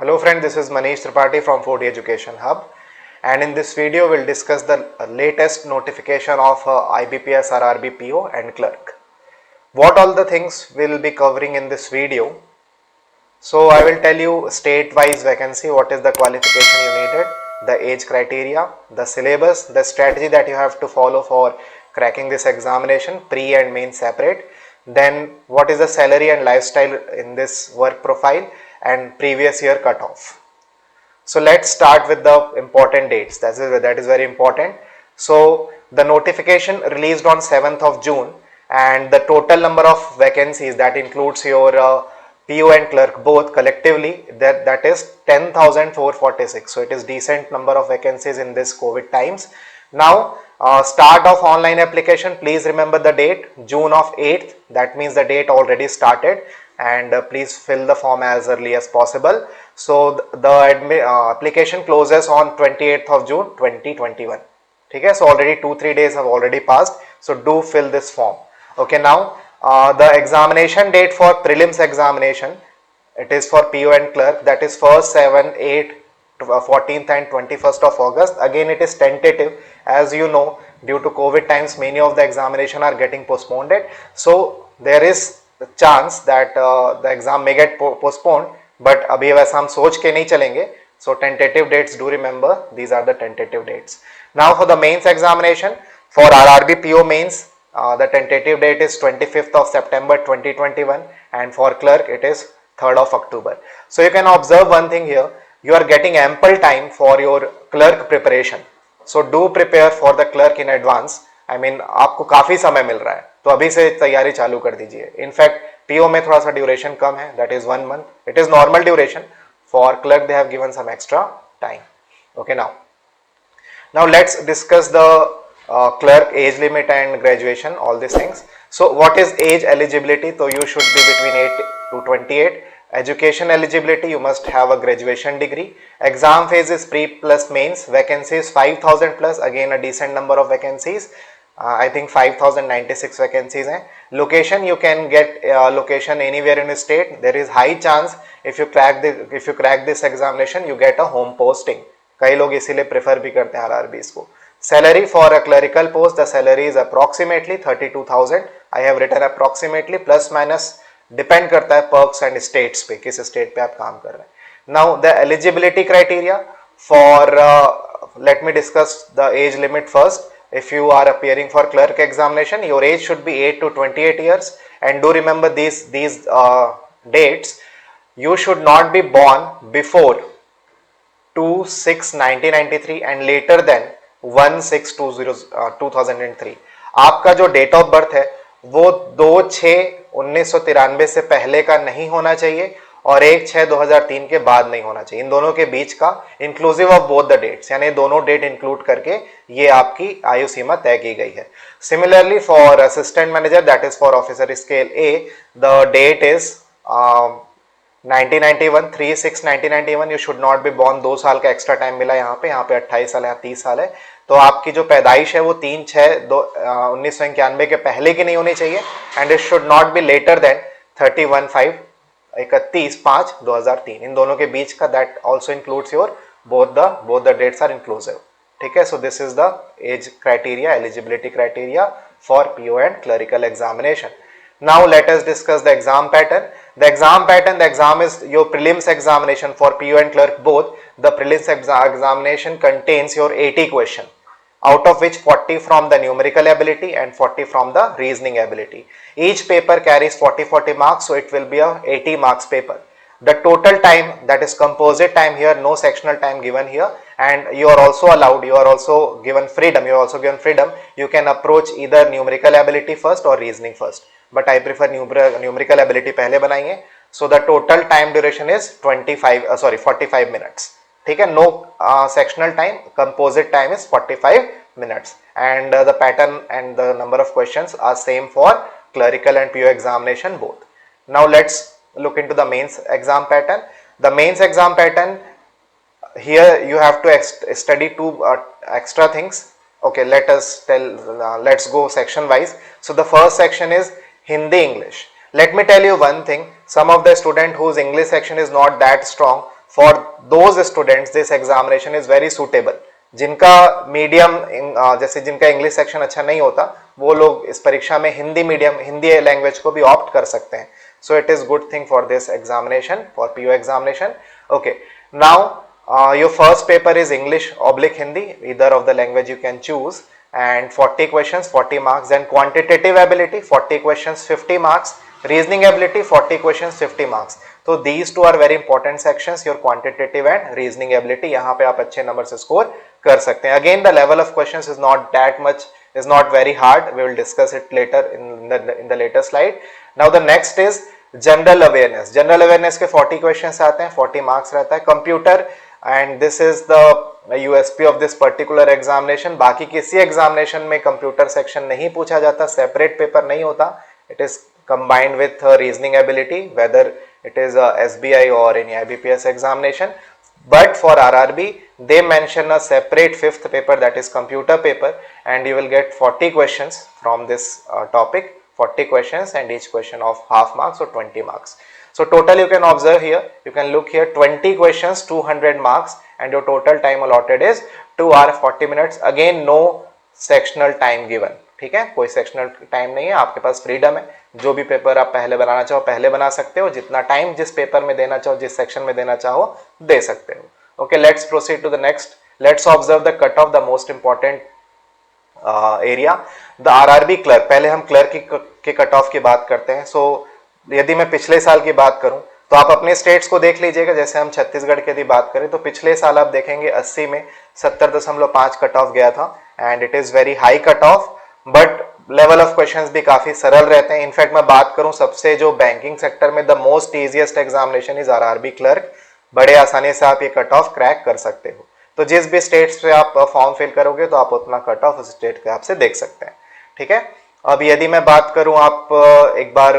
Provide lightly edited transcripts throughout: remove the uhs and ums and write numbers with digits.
Hello friend, this is Manish Tripathi from 4D Education Hub, and in this video we'll discuss the latest notification of IBPS RRB PO and clerk. What all the things we'll be covering in this video. So I will tell you state-wise vacancy, what is the qualification you needed, the age criteria, the syllabus, the strategy that you have to follow for cracking this examination, pre and main separate, then what is the salary and lifestyle in this work profile, and previous year cutoff. So let's start with the important dates. That is very important. So the notification released on 7th of June, and the total number of vacancies that includes your PO and clerk both collectively, that is 10,446. So it is decent number of vacancies in this COVID times. Now start of online application, please remember the date, June of 8th. That means the date already started, and please fill the form as early as possible. So the application closes on 28th of June 2021. Okay, so already 2-3 days have already passed, so do fill this form. Okay, now the examination date for prelims examination, it is for PO and clerk, that is 1st, 7th, 8th, 14th and 21st of August. Again it is tentative, as you know, due to COVID times many of the examination are getting postponed, so there is a chance that the exam may get postponed, but abhi वैसा हम सोच के नहीं चलेंगे. So tentative dates, do remember these are the tentative dates. Now for the mains examination, for RRB PO mains, the tentative date is 25th of September 2021, and for clerk it is 3rd of October. So you can observe one thing here, you are getting ample time for your clerk preparation. So do prepare for the clerk in advance. I mean आपको काफी समय मिल रहा है, तो अभी से तैयारी चालू कर दीजिए. इनफैक्ट PO में थोड़ा सा ड्यूरेशन कम है, that is 1 month. It is normal duration. For clerk they have given some extra time. Okay, now let's discuss the clerk age limit and graduation, all these things. So what is age eligibility? So you should be between 8 to 28. Education eligibility, you must have a graduation degree. Exam phase is pre plus mains. Vacancies 5,000 plus, again a decent number of vacancies. I think 5,096 vacancies हैं. Location, you can get location anywhere in the state. There is high chance if you crack this examination you get a home posting. कई लोग इसीलिए prefer भी करते हैं RRBs को. Salary for a clerical post, the salary is approximately 32,000. I have written approximately, plus minus depend करता है perks and states पे, किस state पे आप काम कर रहे हैं. Now the eligibility criteria for let me discuss the age limit first. If you are appearing for clerk examination, your age should be 8 to 28 years, and do remember these dates. You should not be born before 2/6/1993 and later than 1/6/2003. आपका जो date of birth है वो 2/6/1993 से पहले का नहीं होना चाहिए और 1/6/2003 के बाद नहीं होना चाहिए. इन दोनों के बीच का, inclusive of both the dates, यानी दोनों डेट इंक्लूड करके ये आपकी आयु सीमा तय की गई है. Similarly for assistant manager, that is for officer scale A, the date is 1991, 3/6/1991. You should not be born. 2 साल का एक्स्ट्रा टाइम मिला यहाँ पे 28 साल या 30 साल है, तो आपकी जो पैदाइश है वो 3/6/1991 के पहले की नहीं होनी चाहिए, and it should not be later than 31/5/2003. इन दोनों के बीच का, that also includes your both the dates are inclusive. ठीक है, so this is the age criteria, eligibility criteria for PO and clerical examination. Now let us discuss the exam pattern. The exam is your prelims examination for PO and clerk both. The prelims examination contains your 80 question, out of which 40 from the numerical ability and 40 from the reasoning ability. Each paper carries 40 marks, so it will be a 80 marks paper. The total time, that is composite time here, no sectional time given here, and you are also allowed, you are also given freedom, you can approach either numerical ability first or reasoning first, but I prefer numerical ability पहले बनाइए. So the total time duration is 45 minutes. ठीक है, no sectional time, composite time is 45 minutes, and the pattern and the number of questions are same for clerical and PO examination both. Now let's look into the mains exam pattern. The mains exam pattern, here you have to study 2 extra things. Okay, let's go section wise. So the first section is Hindi English. Let me tell you one thing, some of the student whose English section is not that strong, for those students this examination is very suitable. जिनका medium जैसे जिनका English section अच्छा नहीं होता, वो लोग इस परीक्षा में हिंदी मीडियम, हिंदी लैंग्वेज को भी ऑप्ट कर सकते हैं। So it is good thing for this examination, for PO examination. Okay, now your first paper is English oblique Hindi, either of the language you can choose, and 40 questions 40 marks. Then quantitative ability 40 questions 50 marks, reasoning ability 40 questions 50 marks. तो these two are very important sections, your quantitative and reasoning ability. यहाँ पे आप अच्छे number से score कर सकते हैं. Again the level of questions is not that much, is not very hard. We will discuss it later in the later slide. Now the next is general awareness. General awareness के 40 questions आते हैं, 40 marks रहता है. Computer, and this is the USP of this particular examination. बाकी किसी examination में computer section नहीं पूछा जाता, सेपरेट पेपर नहीं होता. It is combined with reasoning ability, whether it is SBI or any IBPS examination. But for RRB they mention a separate fifth paper, that is computer paper, and you will get 40 questions from this topic, 40 questions, and each question of half marks or 20 marks. So total you can observe here, you can look here, 20 questions 200 marks, and your total time allotted is 2 hours 40 minutes. Again no sectional time given. ठीक है, कोई sectional time नहीं है, आपके पास freedom है. जो भी paper आप पहले बनाना चाहो पहले बना सकते हो, जितना टाइम जिस पेपर में देना चाहो, जिस सेक्शन में देना चाहो दे सकते हो. Okay, let's proceed to the next. Let's observe the cut off the most important area, the RRB clerk. पहले हम क्लर्क के कट ऑफ की बात करते हैं. सो यदि मैं पिछले साल की बात करूं तो आप अपने स्टेट्स को देख लीजिएगा. जैसे हम छत्तीसगढ़ की यदि बात करें तो पिछले साल आप देखेंगे 80 में 70.5 कट ऑफ गया था, and it is very high cut off. But level of questions भी काफी सरल रहते हैं. इनफैक्ट मैं बात करूं सबसे जो बैंकिंग सेक्टर में the most easiest examination is RRB clerk. बड़े आसानी से आप ये कट ऑफ क्रैक कर सकते हो. तो जिस भी स्टेट्स पे आप फॉर्म फिल करोगे तो आप उतना कट ऑफ उस स्टेट के हिसाब से देख सकते हैं. ठीक है, अब यदि मैं बात करूं, आप एक बार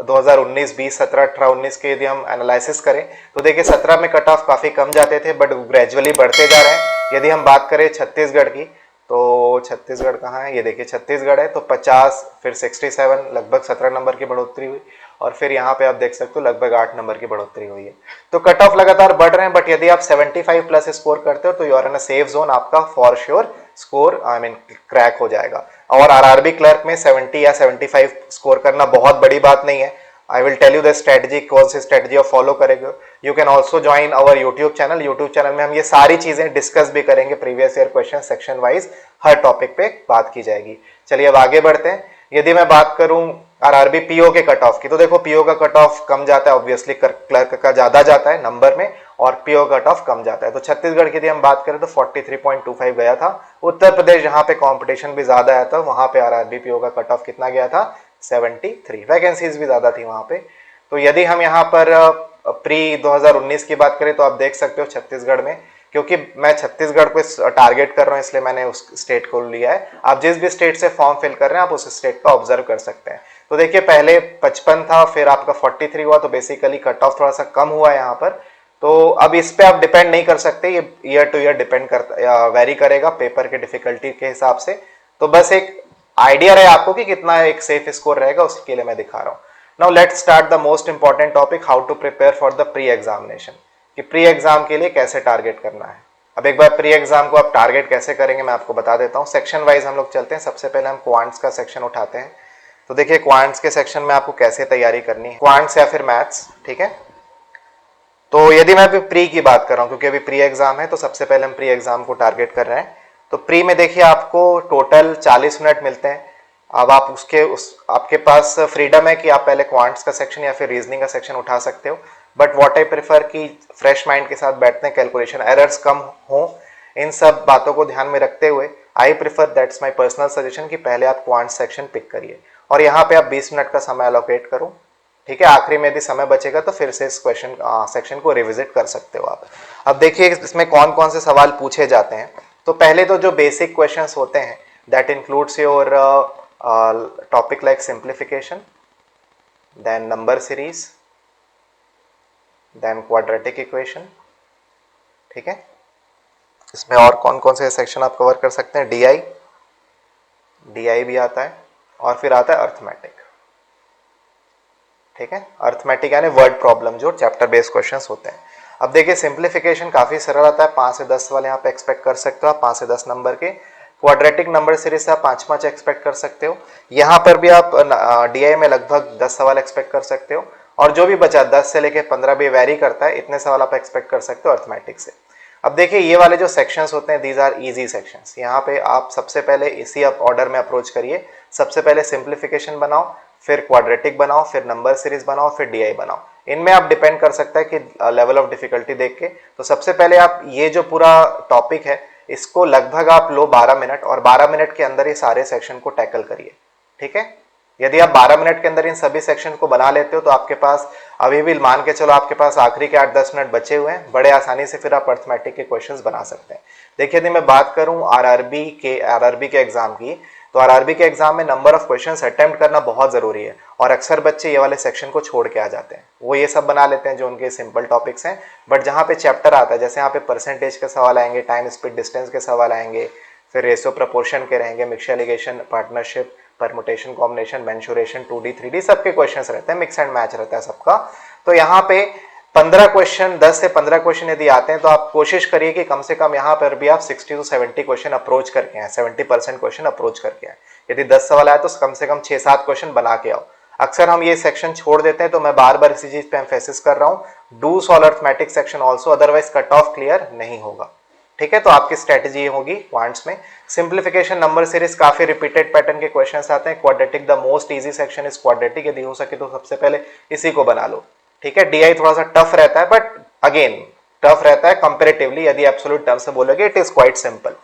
2019, 20, 17, 18, 19 के यदि हम एनालिसिस करें तो देखिए 17 में कट ऑफ काफी कम जाते थे, बट ग्रेजुअली बढ़ते जा रहे हैं. यदि हम बात करें छत्तीसगढ़ की, तो छत्तीसगढ़ कहाँ है, ये देखिए छत्तीसगढ़ है. तो 50, फिर 67, लगभग 17 नंबर की बढ़ोतरी हुई, और फिर यहाँ पे आप देख सकते हो लगभग 8 नंबर की बढ़ोतरी हुई है. तो कट ऑफ लगातार बढ़ रहे हैं. बट यदि आप 75 प्लस स्कोर करते हो तो you are in a safe zone, आपका फॉर श्योर स्कोर क्रैक हो जाएगा. और आरआरबी क्लर्क में 70 या 75 स्कोर करना बहुत बड़ी बात नहीं है. I will tell you the strategy, कौन सी स्ट्रेटजी आप फॉलो करेंगे. You can also join our YouTube channel. YouTube channel में हम ये सारी चीजें डिस्कस भी करेंगे, previous year question section wise हर टॉपिक पे बात की जाएगी. चलिए अब आगे बढ़ते हैं. यदि मैं बात करूं आरआरबी पीओ के कट ऑफ की, तो देखो पीओ का कट ऑफ कम जाता है, ऑब्वियसली क्लर्क का ज्यादा जाता है नंबर में, और पीओ कट ऑफ कम जाता है. तो छत्तीसगढ़ की यदि हम बात करें तो 43.25 गया था. उत्तर प्रदेश जहां पे कंपटीशन भी ज्यादा आया था वहां पे आरआरबी पीओ का कट ऑफ कितना गया था, 73. वैकेंसीज भी ज्यादा थी वहां पे. तो यदि हम यहाँ पर प्री 2019 की बात करें तो आप देख सकते हो छत्तीसगढ़ में, क्योंकि मैं छत्तीसगढ़ को टारगेट कर रहा हूँ इसलिए मैंने उस स्टेट को लिया है. आप जिस भी स्टेट से फॉर्म फिल कर रहे हैं आप उस स्टेट का ऑब्जर्व कर सकते हैं. तो देखिए पहले 55 था, फिर आपका 43 हुआ, तो बेसिकली कट ऑफ थोड़ा सा कम हुआ यहाँ पर. तो अब इस पे आप डिपेंड नहीं कर सकते, ये ईयर टू ईयर डिपेंड करता, वेरी करेगा पेपर के डिफिकल्टी के हिसाब से. तो बस एक आइडिया रहे आपको कि कितना एक सेफ स्कोर रहेगा, उसके लिए मैं दिखा रहा हूँ. Now let's start the most important topic, how to prepare for the pre examination. कि प्री एग्जाम के लिए कैसे टारगेट करना है. अब एक बार प्री एग्जाम को आप टारगेट कैसे करेंगे मैं आपको बता देता हूँ. सेक्शन वाइज हम लोग चलते हैं. सबसे पहले हम क्वांट्स का सेक्शन उठाते हैं. तो देखिए क्वांट्स के सेक्शन में आपको कैसे तैयारी करनी है, क्वांट्स या फिर मैथ्स. ठीक है, तो यदि मैं अभी प्री की बात कर रहा हूँ, क्योंकि अभी प्री एग्जाम है तो सबसे पहले हम प्री एग्जाम को टारगेट कर रहे हैं. तो प्री में देखिए आपको टोटल 40 मिनट मिलते हैं. अब आप आपके पास फ्रीडम है कि आप पहले क्वांट्स का सेक्शन या फिर रीजनिंग का सेक्शन उठा सकते हो. बट व्हाट आई प्रेफर कि फ्रेश माइंड के साथ बैठते हैं, कैलकुलेशन एरर्स कम हो, इन सब बातों को ध्यान में रखते हुए I prefer, that's my personal suggestion, कि पहले आप क्वांट्स सेक्शन पिक करिए और यहाँ पे आप 20 मिनट का समय अलोकेट करो. ठीक है, आखिरी में यदि समय बचेगा तो फिर से इस क्वेश्चन सेक्शन को रिविजिट कर सकते हो आप. अब देखिए इसमें कौन कौन से सवाल पूछे जाते हैं. तो पहले तो जो बेसिक क्वेश्चंस होते हैं, that includes your topic like simplification, then number series, then quadratic equation. ठीक है, इसमें और कौन कौन से सेक्शन आप कवर कर सकते हैं, डीआई भी आता है, और फिर आता है अर्थमेटिक. ठीक है, अर्थमेटिक यानी वर्ड प्रॉब्लम, जो चैप्टर बेस्ड क्वेश्चंस होते हैं. अब देखिए सिंप्लीफिकेशन काफ़ी सरल आता है, 5 से 10 सवाल यहाँ पे एक्सपेक्ट कर सकते हो आप, 5 से 10 नंबर के। क्वाड्रेटिक नंबर सीरीज से आप 5 एक्सपेक्ट कर सकते हो। यहाँ पर भी आप डीआई में लगभग 10 सवाल एक्सपेक्ट कर सकते हो, और जो भी बचा 10 से लेके 15 भी वेरी करता है, इतने सवाल आप एक्सपेक्ट कर सकते हो अर्थमेटिक से। अब देखिए ये वाले जो सेक्शंस होते हैं, दीज आर इजी सेक्शंस। यहाँ पे आप सबसे पहले इसी आप ऑर्डर में अप्रोच करिए। सबसे पहले सिंप्लीफिकेशन बनाओ, फिर क्वाड्रेटिक बनाओ, फिर नंबर सीरीज बनाओ, फिर डीआई बनाओ। इनमें आप डिपेंड कर सकता है कि लेवल ऑफ डिफिकल्टी देख के। तो सबसे पहले आप ये जो पूरा टॉपिक है इसको लगभग आप लो 12 मिनट, और 12 मिनट के अंदर ये सारे सेक्शन को टैकल करिए, ठीक है। यदि आप 12 मिनट के अंदर इन सभी सेक्शन को बना लेते हो तो आपके पास अभी भी मान के चलो आपके पास आखिरी के 8-10 मिनट बचे हुए हैं, बड़े आसानी से फिर आप अर्थमेटिक के क्वेश्चंस बना सकते हैं। देखिए यदि मैं बात करूं आरआरबी के एग्जाम की, तो आरआरबी के एग्जाम में नंबर ऑफ क्वेश्चंस अटेम्प्ट करना बहुत जरूरी है, और अक्सर बच्चे ये वाले सेक्शन को छोड़ के आ जाते हैं। वो ये सब बना लेते हैं जो उनके सिंपल टॉपिक्स हैं, बट जहाँ पे चैप्टर आता है, जैसे यहाँ पे परसेंटेज के सवाल आएंगे, टाइम स्पीड डिस्टेंस के सवाल आएंगे, फिर रेशियो प्रपोर्शन के रहेंगे, mixture ligation, partnership, permutation, combination, mensuration, 2D 3D सबके क्वेश्चंस रहते हैं, मिक्स एंड मैच रहता है सबका। तो यहाँ पे 15 क्वेश्चन, 10 से 15 क्वेश्चन यदि आते हैं तो आप कोशिश करिए कि कम से कम यहाँ पर भी आप 60 to 70 क्वेश्चन अप्रोच करके आए, 70% क्वेश्चन अप्रोच करके आए। यदि 10 सवाल आए तो कम से कम 6-7 क्वेश्चन बना के आओ। अक्सर हम ये सेक्शन छोड़ देते हैं, तो मैं बार बार इसी चीज पे एम्फेसिस कर रहा हूँ, do solve arithmetic section also, otherwise cut off clear नहीं होगा, ठीक है। तो आपकी स्ट्रेटेजी होगी क्वांट्स में सिंप्लीफिकेशन, नंबर सीरीज, काफी रिपीटेड पैटर्न के क्वेश्चंस आते हैं। Quadratic, the most easy section is quadratic, यदि हो सके तो सबसे पहले इसी को बना लो, ठीक है। डीआई थोड़ा सा टफ रहता है, बट अगेन टफ रहता है कंपैरेटिवली, यदि एब्सोल्यूट टर्म से बोलोगे इट इज क्वाइट सिंपल,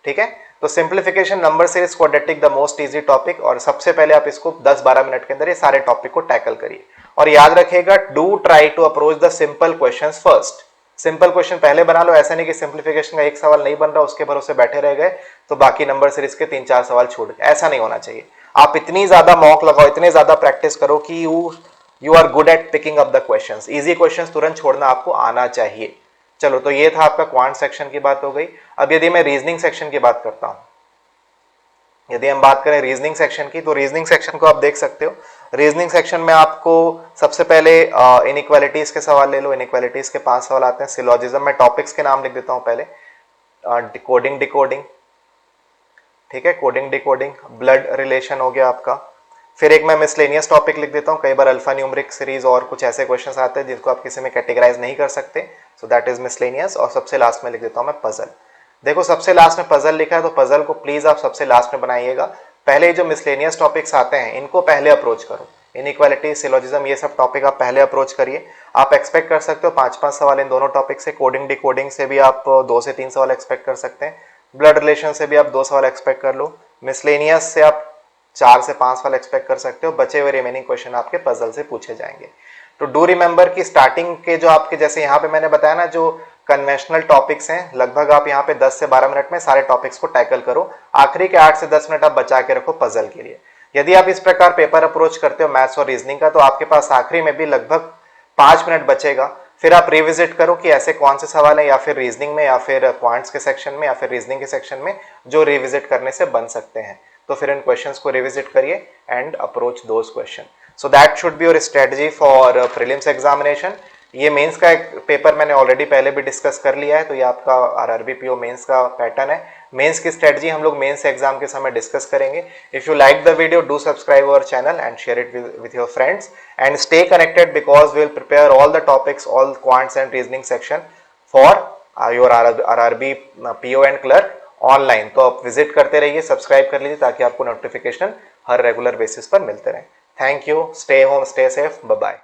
ठीक है। तो simplification, number series, quadratic, the most easy topic, और सबसे पहले आप इसको 10-12 मिनट के अंदर ये सारे टॉपिक को टैकल करिए। और याद रखिएगा, do try to approach the simple questions first. Simple question पहले बना लो, ऐसा नहीं कि सिंप्लीफिकेशन का एक सवाल नहीं बन रहा उसके भरोसे बैठे रह गए तो बाकी नंबर सीरीज के 3-4 सवाल छूट गए, ऐसा नहीं होना चाहिए। आप इतनी ज्यादा मॉक लगाओ, इतने ज्यादा प्रैक्टिस करो कि you are good at picking up the questions. Easy questions तुरंत छोड़ना आपको आना चाहिए। चलो, तो ये था आपका क्वांट सेक्शन की बात हो गई। अब यदि मैं रीजनिंग सेक्शन की बात करता हूं, यदि हम बात करें रीजनिंग सेक्शन की, तो रीजनिंग सेक्शन को आप देख सकते हो। रीजनिंग सेक्शन में आपको सबसे पहले इनइक्वालिटीज के सवाल ले लो। इनइक्वालिटीज के 5 सवाल आते हैं। सिलोजिज्म में टॉपिक्स के नाम लिख देता हूं पहले। कोडिंग डिकोडिंग, ठीक है, कोडिंग डिकोडिंग, ब्लड रिलेशन हो गया आपका। फिर एक मैं मिसलेनियस टॉपिक लिख देता हूं। कई बार अल्फा न्यूमरिक सीरीज और कुछ ऐसे क्वेश्चंस आते हैं जिनको आप किसी में कैटेगराइज नहीं कर सकते, सो दैट इज मिसलेनियस। और सबसे लास्ट में लिख देता हूं मैं पजल। देखो सबसे लास्ट में पजल लिखा है, तो पजल को प्लीज आप सबसे लास्ट में बनाइएगा। पहले जो मिसलेनियस टॉपिक्स आते हैं इनको पहले अप्रोच करो। इनइक्वालिटी, सिलोजिज्म, ये सब टॉपिक आप पहले अप्रोच करिए। आप एक्सपेक्ट कर सकते हो 5-5 सवाल इन दोनों टॉपिक से। कोडिंग डिकोडिंग से भी आप 2 से 3 सवाल एक्सपेक्ट कर सकते हैं। ब्लड रिलेशन से भी आप 2 सवाल एक्सपेक्ट कर लो। मिसलेनियस से आप 4 से 5 सवाल एक्सपेक्ट कर सकते हो। बचे हुए रिमेनिंग क्वेश्चन आपके पजल से पूछे जाएंगे। तो डू रिमेंबर की स्टार्टिंग के जो आपके, जैसे यहाँ पे मैंने बताया ना, जो कन्वेंशनल टॉपिक्स हैं, लगभग आप यहाँ पे 10 से 12 मिनट में सारे टॉपिक्स को टैकल करो। आखिरी के 8 से 10 मिनट आप बचा के रखो पजल के लिए। यदि आप इस प्रकार पेपर अप्रोच करते हो मैथ्स और रीजनिंग का, तो आपके पास आखिरी में भी लगभग 5 मिनट बचेगा। फिर आप रिविजिट करो कि ऐसे कौन से सवाल है, या फिर रीजनिंग में, या फिर क्वांट्स के सेक्शन में, या फिर रीजनिंग के सेक्शन में, जो रिविजिट करने से बन सकते हैं। तो फिर इन क्वेश्चंस को रिविजिट करिए and approach those question. So that should be your strategy for prelims examination. ये मेंस का एक पेपर मैंने ऑलरेडी पहले भी डिस्कस कर लिया है, तो ये आपका आरआरबी पीओ मेंस का पैटर्न है। मेंस की स्ट्रेटजी हम लोग मेंस एग्जाम के समय डिस्कस करेंगे। If you like the video, do subscribe our channel and share it with your friends, and stay connected because we will prepare all the topics, all quants and reasoning section for your RRB PO and clerk online. तो आप visit करते रहिए, subscribe कर लीजिए ताकि आपको notification हर regular basis पर मिलते रहे। Thank you, stay home, stay safe, bye bye.